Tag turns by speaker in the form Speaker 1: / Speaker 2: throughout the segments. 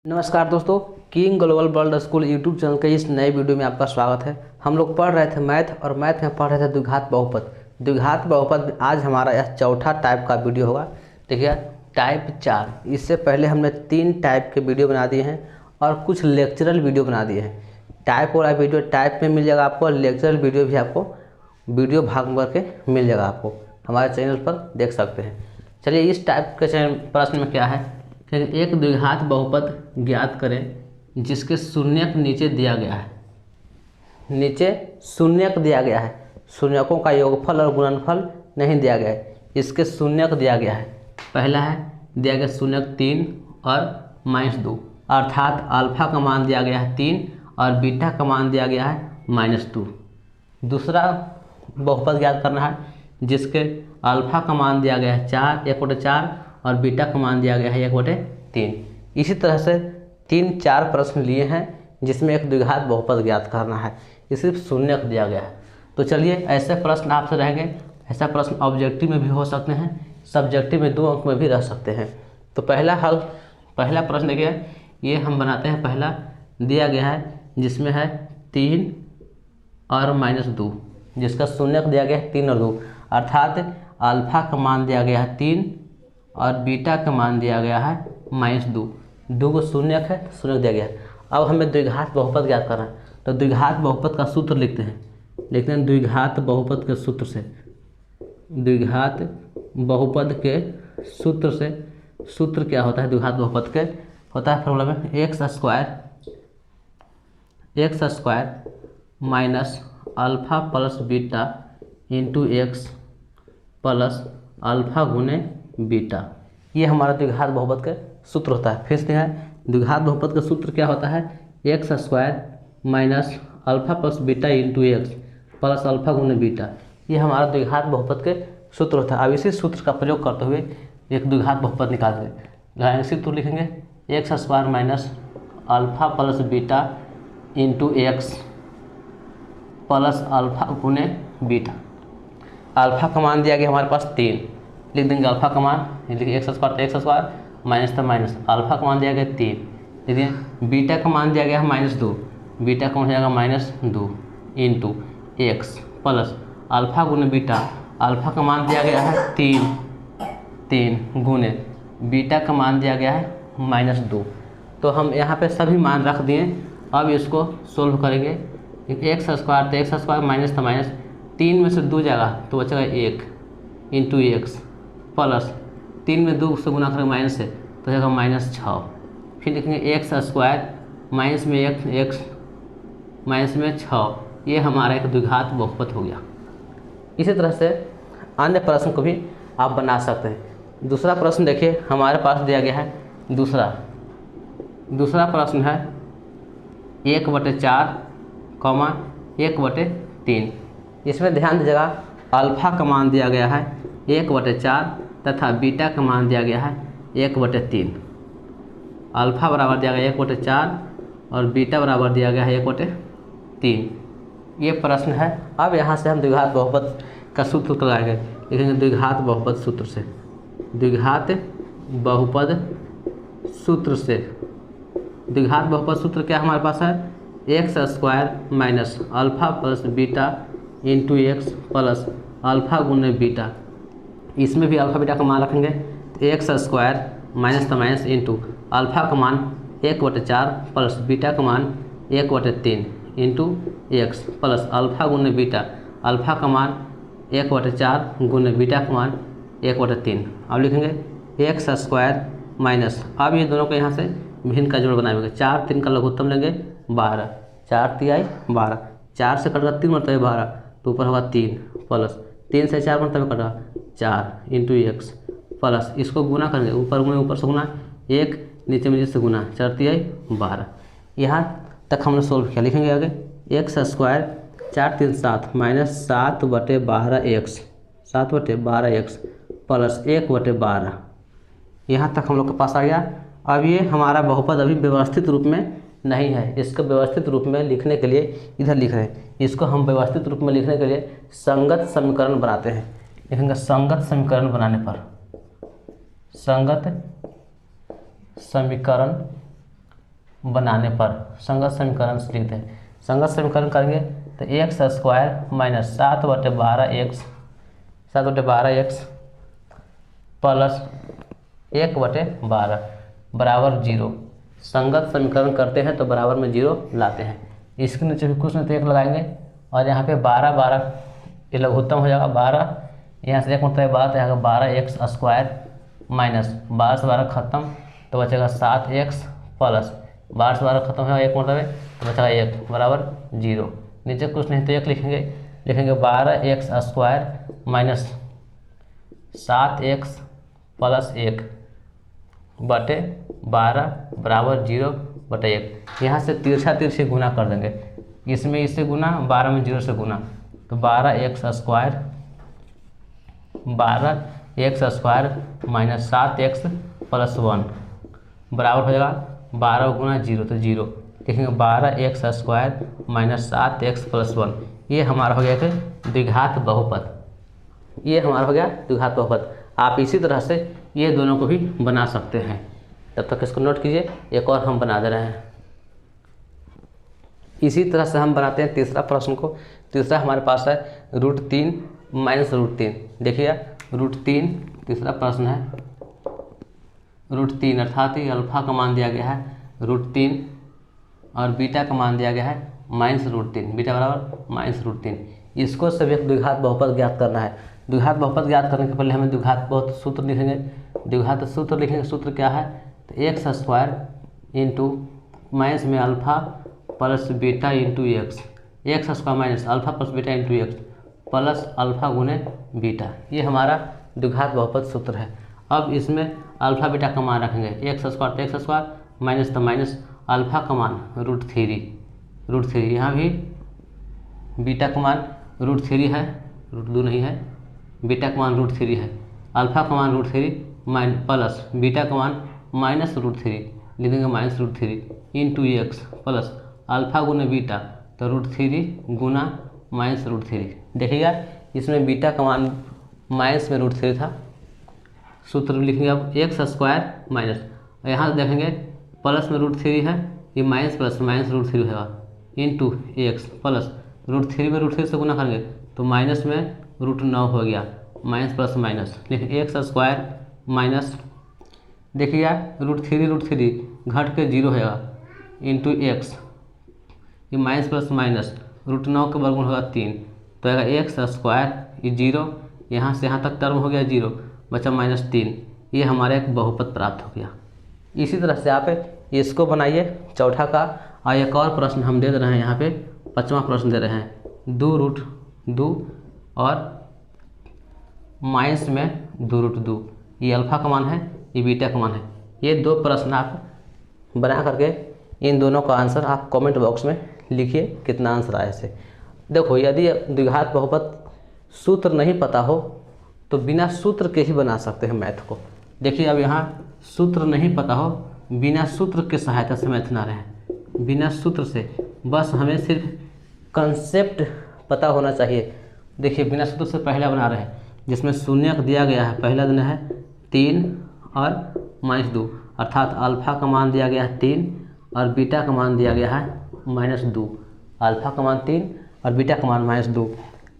Speaker 1: नमस्कार दोस्तों, king global world school YouTube channel के इस नए वीडियो में आपका स्वागत है। हम लोग पढ़ रहे थे मैथ और मैथ में पढ़ रहे थे द्विघात बहुपद। द्विघात बहुपद में आज हमारा यह चौथा टाइप का वीडियो होगा। देखिए टाइप 4। इससे पहले हमने 3 टाइप के वीडियो बना दिए हैं और कुछ लेक्चरल वीडियो बना दिए हैं। टाइप वाला वीडियो टाइप में मिल जाएगा आपको, लेक्चरल वीडियो भी आपको वीडियो भाग करके मिल जाएगा, आपको हमारे चैनल पर देख सकते हैं। चलिए इस टाइप के प्रश्न में क्या है कि एक द्विघात बहुपद ज्ञात करें जिसके शून्यक नीचे दिया गया है। नीचे शून्यक दिया गया है, शून्यकों का योगफल और गुणनफल नहीं दिया गया है, इसके शून्यक दिया गया है। पहला है दिया गया शून्यक 3 और -2, अर्थात अल्फा का मान दिया गया है 3 और बीटा का मान दिया गया है -2। दूसरा बहुपद ज्ञात करना है जिसके अल्फा का मान दिया गया है 4 1/4 और बीटा का मान दिया गया है 1/3। इसी तरह से 3-4 प्रश्न लिए हैं जिसमें एक द्विघात बहुपद ज्ञात करना है, ये सिर्फ शून्यक दिया गया है। तो चलिए ऐसे प्रश्न आपसे रहेंगे। ऐसा प्रश्न ऑब्जेक्टिव में भी हो सकते हैं, सब्जेक्टिव में 2 अंक में भी रह सकते हैं। तो पहला प्रश्न देखिए, ये हम बनाते हैं। पहला दिया गया है जिसमें है 3 और -2, जिसका शून्यक दिया गया है 3 और 2, अर्थात अल्फा का मान दिया गया है 3 और बीटा का मान दिया गया है -2। 2 को शून्यक है, शून्यक दिया गया है। अब हमें द्विघात बहुपद ज्ञात करना है, तो द्विघात बहुपद का सूत्र लिखते हैं द्विघात बहुपद के सूत्र से। द्विघात बहुपद के सूत्र से, सूत्र क्या होता है द्विघात बहुपद के? होता है फॉर्मूला में x square minus alpha plus beta into x plus alpha गुने बीटा। ये हमारा द्विघात बहुपद का सूत्र होता है। फिर से है द्विघात बहुपद का सूत्र क्या होता है? x square minus alpha plus beta into x plus alpha गुने बीटा। ये हमारा द्विघात बहुपद के सूत्र होता है। अब इसी सूत्र का प्रयोग करते हुए एक द्विघात बहुपद निकालेंगे। इसी सूत्र लिखेंगे x square minus alpha plus beta into x plus alpha गुने बीटा। अल्फा का मान दिया गया हमारे पास 3, लिख देंगे अल्फा का मान, लिखिए x स्क्वायर तो x स्क्वायर माइनस तो माइनस, अल्फा का मान दिया गया 3, देखिए बीटा का मान दिया गया है -2, बीटा का मान हो जाएगा -2 इंटू एक्स प्लस अल्फा गुने बीटा। अल्फा का मान दिया गया है 3 गुने बीटा का मान दिया गया है -2। तो हम यहाँ पे सभी मान रख दिए। अब इसको सोल्व करेंगे। एक्स स्क्वायर तो एक्स स्क्वायर माइनस तो माइनस, 3 में से 2 जाएगा तो बचेगा 1 इंटू एक्स प्लस 3 में 2 से गुना करेंगे माइनस से तो जाएगा -6। फिर लिखेंगे एक्स स्क्वायर माइनस में एक्स माइनस में 6। ये हमारा एक द्विघात बहुपद हो गया। इसी तरह से अन्य प्रश्न को भी आप बना सकते हैं। दूसरा प्रश्न देखिए हमारे पास दिया गया है। दूसरा प्रश्न है 1/4 कॉमा 1/3। इसमें ध्यान दीजिएगा अल्फा का मान दिया गया है 1/4 तथा बीटा का मान दिया गया है 1/3। अल्फा बराबर दिया गया 1/4 और बीटा बराबर दिया गया है 1/3। ये प्रश्न है। अब यहाँ से हम द्विघात बहुपद का सूत्र लगाएंगे। लिखेंगे द्विघात बहुपद सूत्र से। द्विघात बहुपद सूत्र से, द्विघात बहुपद सूत्र क्या हमारे पास है? X square minus alpha plus beta into x plus alpha गुने बीटा। इसमें भी अल्फा बीटा का मान रखेंगे तो एक्स स्क्वायर माइनस तो माइनस इंटू अल्फा का मान 1/4 प्लस बीटा का मान 1/3 इंटू एक्स प्लस अल्फा गुने बीटा। अल्फा का मान 1/4 गुने बीटा का मान 1/3। अब लिखेंगे एक्स स्क्वायर माइनस, अब ये दोनों को यहाँ से भिन्न का जोड़ बनाएंगे। 4 3 का लघुत्तम लेंगे 12, 4 3 12, 4 से कट रहा 3 मतलब 12 तो ऊपर होगा 3 प्लस 3 से 4 मतलब कट रहा 4 इंटू एक्स प्लस इसको गुना करेंगे, ऊपर से गुना 1 नीचे में जिससे गुना 4 3 12। यहाँ तक हमने सोल्व किया। लिखेंगे आगे x square 4 3 7 minus 7/12 x, 7/12 x plus 1/12। यहाँ तक हम लोग के पास आ गया। अब ये हमारा बहुपद अभी व्यवस्थित रूप में नहीं है। इसको व्यवस्थित रूप में लिखने के लिए इधर लिख रहे हैं। इसको हम व्यवस्थित रूप में लिखने के लिए संगत समीकरण बनाते हैं। लिखेंगे संगत समीकरण बनाने पर, संगत समीकरण बनाने पर संगत समीकरण से लिखते हैं। संगत समीकरण करेंगे तो x square minus 7/12x plus 1/12 बराबर 0। संगत समीकरण करते हैं तो बराबर में 0 लाते हैं। इसके नीचे भी कुछ नहीं तो 1 लगाएंगे और यहाँ पे 12 ये लघुत्तम हो जाएगा 12, यहाँ से 1 मतलब 12 तो यहाँ का 12x स्क्वायर माइनस 12 से 12 खत्म तो बचेगा 7x प्लस 12 से 12 खत्म है 1 मतलब है तो बचेगा 1 बराबर 0। नीचे कुछ नहीं तो 1 लिखेंगे 12x square minus 7x plus 1 बटे 12 बराबर 0/1। यहाँ से तिरछी गुना कर देंगे, इसमें इससे गुना 12 में 0 से गुना तो 12x square minus 7x plus 1 बराबर हो जाएगा 12 गुना 0 तो 0। लिखेंगे 12x square minus 7x plus 1। ये हमारा हो गया कि द्विघात बहुपद, ये हमारा हो गया द्विघात बहुपद। आप इसी तरह से ये दोनों को भी बना सकते हैं। तब तक इसको नोट कीजिए, एक और हम बना दे रहे हैं। इसी तरह से हम बनाते हैं तीसरा प्रश्न को। तीसरा हमारे पास है √3 माइनस √3। देखिए √3 तीसरा प्रश्न है √3 अर्थात ये अल्फा का मान दिया गया है √3 और बीटा का मान दिया गया है माइनस √3, बीटा बराबर माइनस √3। इसको सभी एक द्विघात बहुपद ज्ञात करना है। द्विघात बहुपद ज्ञात करने के पहले हमें द्विघात बहुपद सूत्र लिखेंगे। द्विघात सूत्र लिखेंगे, सूत्र क्या है तो एक्स स्क्वायर इंटू माइनस में alpha plus beta into x square minus alpha plus beta into x plus alpha गुने बीटा। ये हमारा द्विघात बहुपद सूत्र है। अब इसमें अल्फा बीटा का मान रखेंगे, एक्स स्क्वायर तो एक्स स्क्वायर माइनस तो माइनस अल्फा का मान √3 यहाँ भी बीटा का मान √3 है, √2 नहीं है, बीटा का मान √3 है, अल्फा का मान √3 प्लस बीटा का मान माइनस √3 लिख देंगे minus √3 into x plus alpha गुना बीटा तो √3 गुना माइनस √3। देखिएगा इसमें बीटा का मान माइनस में √3 था। सूत्र लिखेंगे अब एक्स स्क्वायर माइनस, यहाँ देखेंगे प्लस में √3 है, ये माइनस प्लस माइनस √3 होगा इंटू एक्स प्लस √3 में √3 से गुना करेंगे तो माइनस में √9 हो गया, माइनस प्लस माइनस लेकिन एक्स स्क्वायर माइनस देखिएगा √3 घट के 0 होगा इंटू एक्स, ये माइनस प्लस माइनस √9 के वर्गमूल होगा 3 तो आएगा एक्स स्क्वायर ये 0, यहाँ से यहाँ तक टर्म हो गया 0 बचा -3। ये हमारा एक बहुपद प्राप्त हो गया। इसी तरह से आप इसको बनाइए चौथा का। और एक और प्रश्न हम दे रहे हैं, यहाँ पे 5वां प्रश्न दे रहे हैं 2√2 और माइनस में 2√2। ये अल्फा का मान है, ये बीटा का मान है। ये दो प्रश्न आप बना करके इन दोनों का आंसर आप कमेंट बॉक्स में लिखिए कितना आंसर आया से। देखो यदि द्विघात बहुपद सूत्र नहीं पता हो तो बिना सूत्र के ही बना सकते हैं मैथ को। देखिए अब यहाँ सूत्र नहीं पता हो, बिना सूत्र के सहायता से मैथ ना रहे, बिना सूत्र से बस हमें सिर्फ कंसेप्ट पता होना चाहिए। देखिए बिना सूत्र से पहला बना रहे हैं जिसमें शून्यक दिया गया है, पहला दिन है 3 और -2 अर्थात अल्फा का मान दिया गया है 3 और बीटा का मान दिया गया है -2। अल्फा का मान 3 और बीटा का मान -2।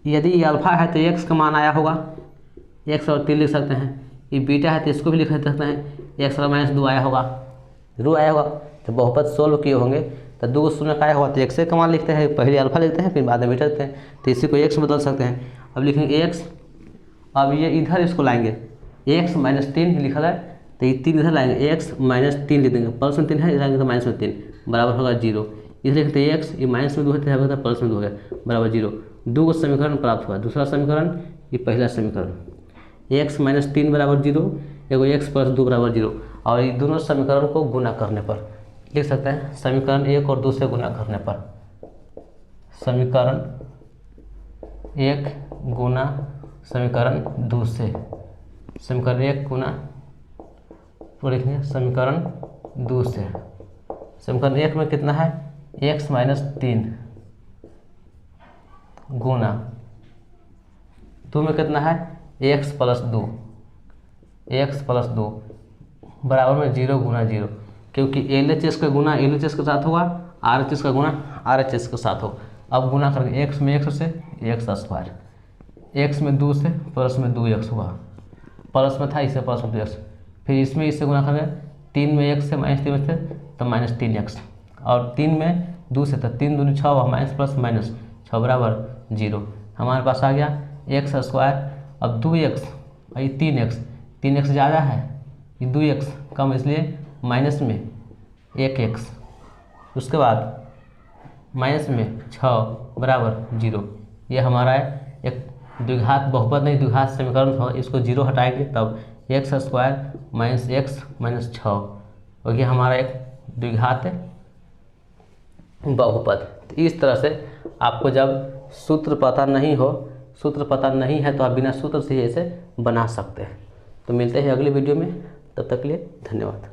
Speaker 1: यदि ये अल्फा है तो एक्स का मान आया होगा, एक्स और 3 लिख सकते हैं। ये बीटा है तो इसको भी लिख सकते हैं, एक्स और -2 आया होगा, रू आया होगा। तो बहुपद सोल्व किए होंगे तो 2 शून्य का आया होगा तो एक्स का मान लिखते हैं, पहले अल्फा लिखते हैं फिर बाद में बीटा लिखते हैं, तो इसी को एक्स बदल सकते हैं। अब लिखेंगे एक्स, अब ये इधर इसको लाएंगे एक्स -3 लिखा है तो ये 3 इधर लाएंगे, एक्स -3 लिख देंगे, प्लस में 3 है इधर तो -3 बराबर होगा 0। इधर लिखते हैं एक्स, ये -2 है तो प्लस में 2 है बराबर 0। 2 को समीकरण प्राप्त हुआ। दूसरा समीकरण ये पहला समीकरण एक्स -3 बराबर 0, एगो एक्स प्लस 2 बराबर 0। और ये दोनों समीकरण को गुना करने पर लिख सकते हैं, समीकरण 1 और 2 से गुना करने पर समीकरण 1 गुना समीकरण 2 से, समीकरण 1 गुना लिखेंगे समीकरण 2 से। समीकरण 1 में कितना है x -3 गुना 2 में कितना है x + 2 बराबर में 0 गुना 0। क्योंकि LHS का गुना LHS के साथ होगा, RHS का गुना RHS के साथ हो। अब गुना करके x में x से x स्क्वायर, x में 2 से प्लस में 2x हुआ, प्लस में था इससे प्लस में 2x, फिर इसमें इससे गुना करके 3 में x से -3 में से तो -3x, और 3 में 2 से तो 3 दूनी 6 हुआ, माइनस प्लस माइनस 6 बराबर 0। हमारे पास आ गया x स्क्वायर। अब 2x और ये 3x ज़्यादा है, ये 2x कम, इसलिए माइनस में 1x, उसके बाद माइनस में 6 बराबर 0। ये हमारा एक द्विघात बहुपद नहीं द्विघात समीकरण था, इसको 0 हटाएंगे तब x square minus x minus 6 और ये हमारा एक द्विघात बहुपद। तो इस तरह से आपको जब सूत्र पता नहीं है तो आप बिना सूत्र से ही इसे बना सकते हैं। तो मिलते हैं अगली वीडियो में, तब तक के लिए धन्यवाद।